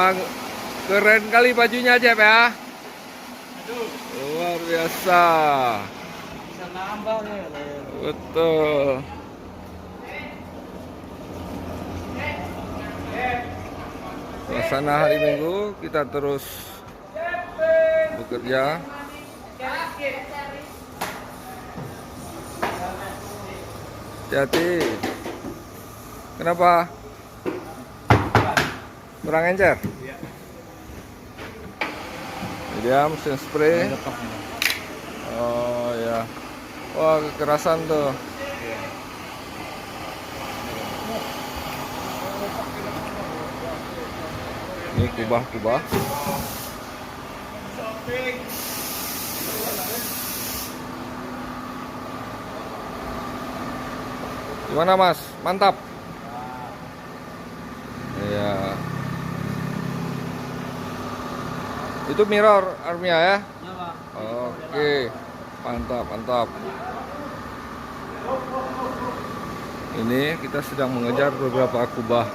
Wah, keren kali bajunya Jeb ya. Aduh, Luar biasa. bisa nambah nih. Betul. Suasana hari Minggu kita terus bekerja. Hati-hati. Kenapa? Kurang encer? Iya. Ini dia mesin spray. Oh ya. Wah, kekerasan tuh. Ini kubah-kubah. Gimana Mas? Mantap. Iya. Itu mirror Armia ya? Oke. Mantap, mantap. Ini kita sedang mengejar beberapa kubah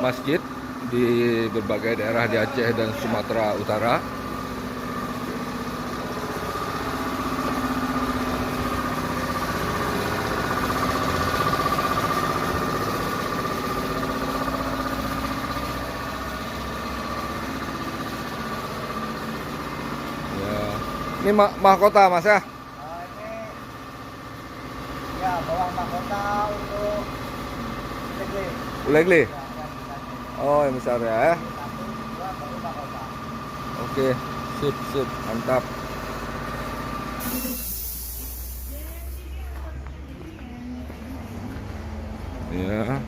masjid di berbagai daerah di Aceh dan Sumatera Utara. Ya. Ini mahkota Mas ya? Ini ya bawang mahkota untuk Ulegli. Oh, yang besar ya. Oke, sip, sip, mantap. Ya.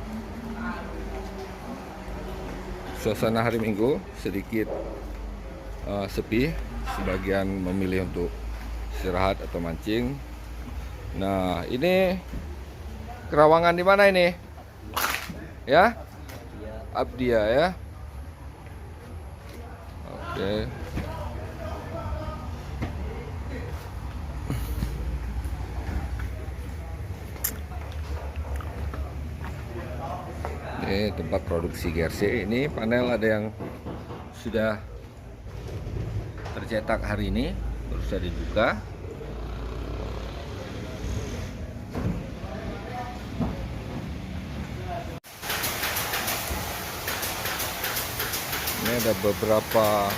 Suasana hari Minggu sedikit sepi, sebagian memilih untuk istirahat atau mancing. Nah, ini kerawangan di mana ini? Ya? Abdia ya. Oke. Ini tempat produksi GRC. Ini panel ada yang sudah tercetak hari ini, baru saja dibuka. Ini ada beberapa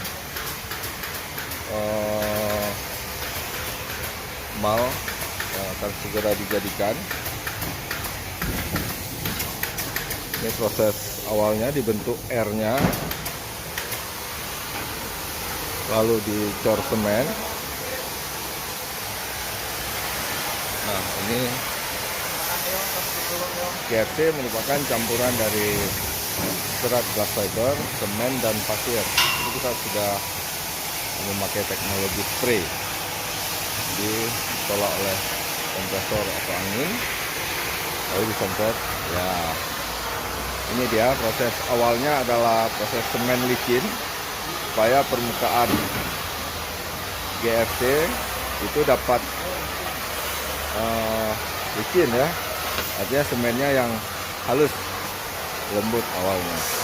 mal yang akan segera dijadikan. Ini proses awalnya dibentuk R-nya, lalu dicor semen. Nah, ini GRC merupakan campuran dari serat glass fiber, semen, dan pasir. Ini kita sudah memakai teknologi spray, jadi ditolak oleh kompresor atau angin, lalu disemprot. Ya, ini dia proses awalnya adalah proses semen licin supaya permukaan GRC itu dapat licin ya, artinya semennya yang halus, lembut awalnya.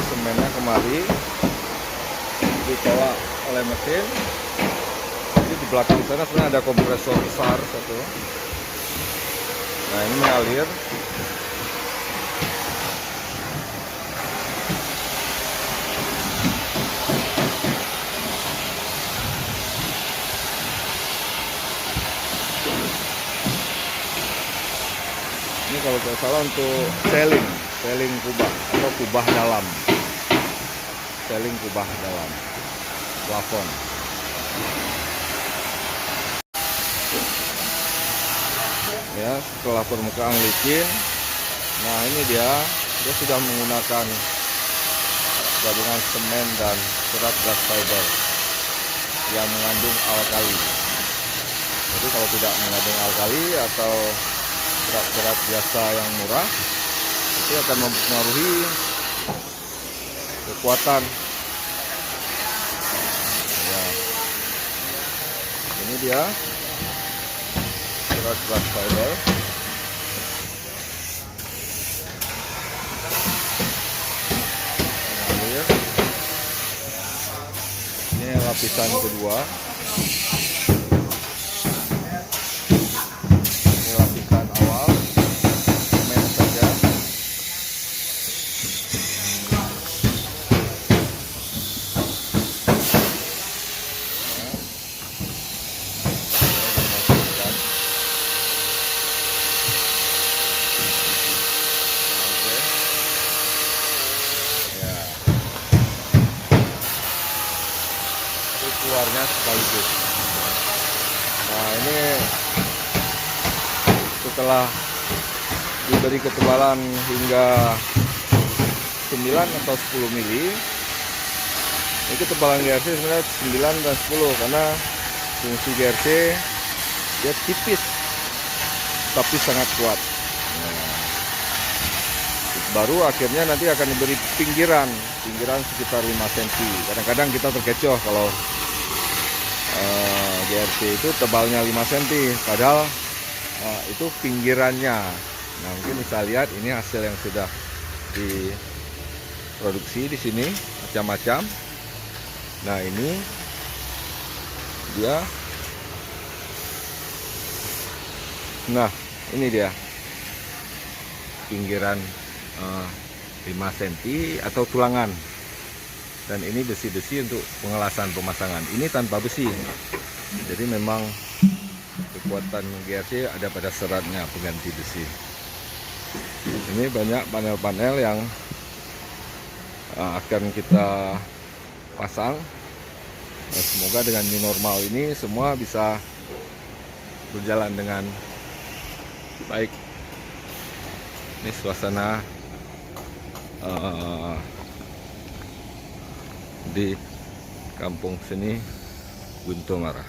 Semennya kemari dibawa oleh mesin. Jadi di belakang sana sebenarnya ada kompresor besar satu. Nah, ini mengalir. Ini kalau tidak salah untuk sealing kubah atau kubah dalam. Sealing kubah dalam plafon. Ya, setelah permukaan licin, nah ini dia sudah menggunakan gabungan semen dan serat glass fiber yang mengandung alkali. Jadi kalau tidak mengandung alkali atau serat-serat biasa yang murah, itu akan mempengaruhi kekuatan. Ya, ini dia serat glass fiber. Mengalir. Ini lapisan kedua. Ini lapisan awal, semen saja. Keluarnya sekaligus. Nah, ini setelah diberi ketebalan hingga 9 atau 10 mili, ini ketebalan GRC sebenarnya 9 dan 10 karena fungsi GRC dia tipis tapi sangat kuat. Nah, baru akhirnya nanti akan diberi pinggiran sekitar 5 cm. Kadang-kadang kita terkecoh kalau GRC itu tebalnya 5 cm, padahal itu pinggirannya. Nah, mungkin bisa lihat ini hasil yang sudah diproduksi di sini macam-macam. Nah, ini dia. Nah, ini dia pinggiran 5 cm atau tulangan. Dan ini besi-besi untuk pengelasan pemasangan. Ini tanpa besi. Jadi memang kekuatan GRC ada pada seratnya pengganti besi. Ini banyak panel-panel yang akan kita pasang. Nah, semoga dengan new normal ini semua bisa berjalan dengan baik. Ini suasana di kampung seni Guntur Marah.